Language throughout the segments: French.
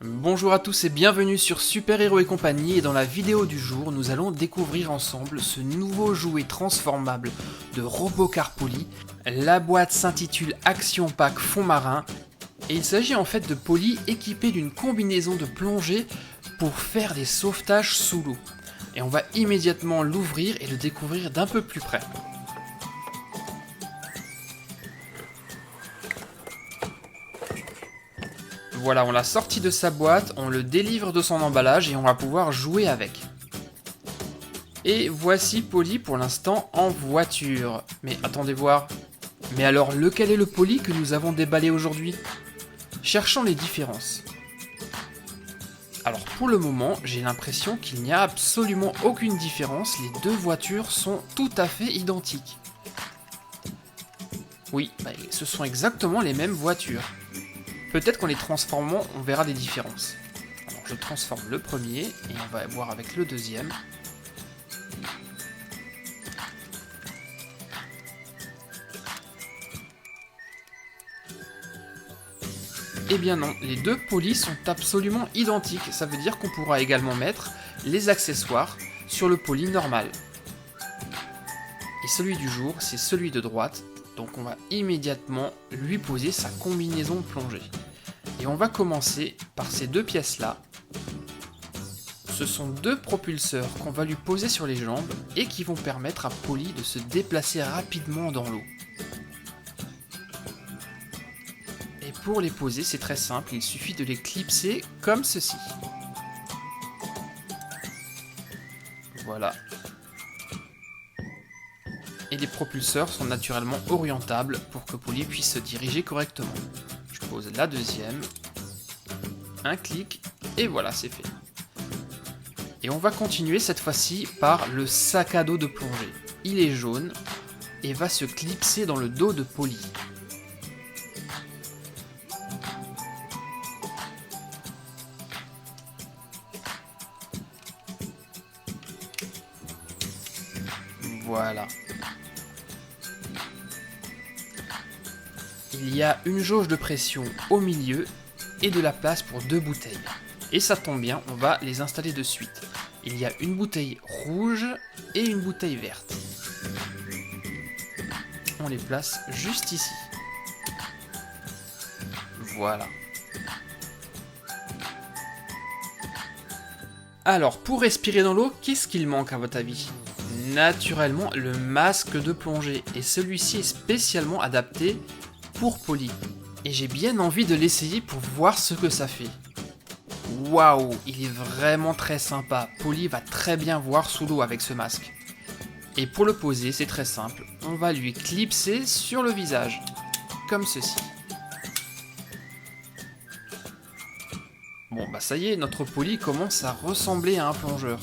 Bonjour à tous et bienvenue sur Super Héros et compagnie, et dans la vidéo du jour, nous allons découvrir ensemble ce nouveau jouet transformable de Robocar Poly. La boîte s'intitule Action Pack Fond Marin, et il s'agit en fait de Poly équipé d'une combinaison de plongée pour faire des sauvetages sous l'eau. Et on va immédiatement l'ouvrir et le découvrir d'un peu plus près. Voilà, on l'a sorti de sa boîte, on le délivre de son emballage et on va pouvoir jouer avec. Et voici Poly pour l'instant en voiture. Mais attendez voir. Mais alors, lequel est le Poly que nous avons déballé aujourd'hui? Cherchons les différences. Alors pour le moment, j'ai l'impression qu'il n'y a absolument aucune différence, les deux voitures sont tout à fait identiques. Oui, ce sont exactement les mêmes voitures. Peut-être qu'en les transformant, on verra des différences. Alors je transforme le premier, et on va voir avec le deuxième. Eh bien non, les deux Poly sont absolument identiques. Ça veut dire qu'on pourra également mettre les accessoires sur le Poly normal. Et celui du jour, c'est celui de droite. Donc on va immédiatement lui poser sa combinaison plongée. Et on va commencer par ces deux pièces-là. Ce sont deux propulseurs qu'on va lui poser sur les jambes et qui vont permettre à Poly de se déplacer rapidement dans l'eau. Et pour les poser, c'est très simple, il suffit de les clipser comme ceci. Voilà. Et les propulseurs sont naturellement orientables pour que Poly puisse se diriger correctement. Je pose la deuxième, un clic, et voilà, c'est fait. Et on va continuer cette fois-ci par le sac à dos de plongée. Il est jaune et va se clipser dans le dos de Poly. Voilà. Il y a une jauge de pression au milieu et de la place pour deux bouteilles. Et ça tombe bien, on va les installer de suite. Il y a une bouteille rouge et une bouteille verte. On les place juste ici. Voilà. Alors, pour respirer dans l'eau, qu'est-ce qu'il manque à votre avis? Naturellement, le masque de plongée. Et celui-ci est spécialement adapté pour Poly. Et j'ai bien envie de l'essayer pour voir ce que ça fait. Waouh, il est vraiment très sympa. Poly va très bien voir sous l'eau avec ce masque. Et pour le poser, c'est très simple. On va lui clipser sur le visage. Comme ceci. Bon, ça y est, notre Poly commence à ressembler à un plongeur.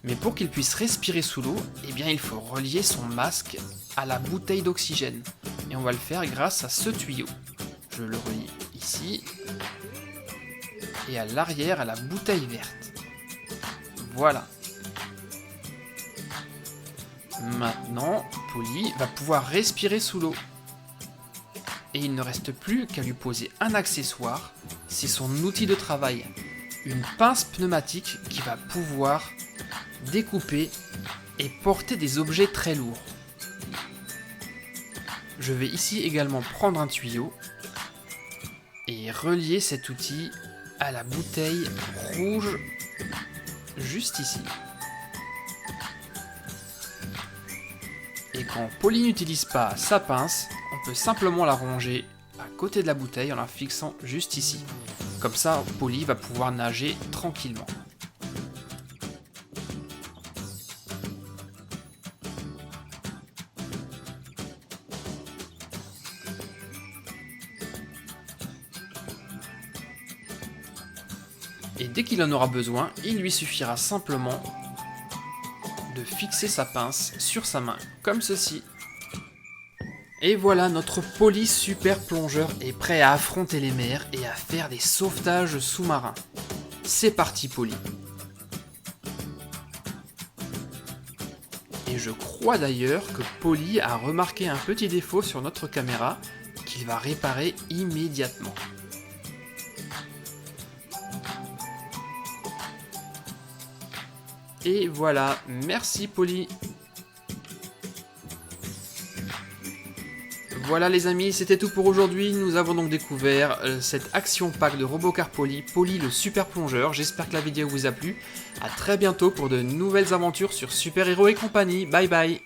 Mais pour qu'il puisse respirer sous l'eau, eh bien il faut relier son masque à la bouteille d'oxygène. Et on va le faire grâce à ce tuyau. Je le relie ici. Et à l'arrière à la bouteille verte. Voilà. Maintenant, Poly va pouvoir respirer sous l'eau. Et il ne reste plus qu'à lui poser un accessoire. C'est son outil de travail. Une pince pneumatique qui va pouvoir découper et porter des objets très lourds. Je vais ici également prendre un tuyau et relier cet outil à la bouteille rouge juste ici. Et quand Poly n'utilise pas sa pince, on peut simplement la ranger à côté de la bouteille en la fixant juste ici. Comme ça, Poly va pouvoir nager tranquillement. Et dès qu'il en aura besoin, il lui suffira simplement de fixer sa pince sur sa main, comme ceci. Et voilà, notre Poly super plongeur est prêt à affronter les mers et à faire des sauvetages sous-marins. C'est parti Poly. Et je crois d'ailleurs que Poly a remarqué un petit défaut sur notre caméra qu'il va réparer immédiatement. Et voilà, merci Polly. Voilà les amis, c'était tout pour aujourd'hui. Nous avons donc découvert cette action pack de Robocar Polly, Polly le super plongeur. J'espère que la vidéo vous a plu. A très bientôt pour de nouvelles aventures sur Super Héros et compagnie. Bye bye.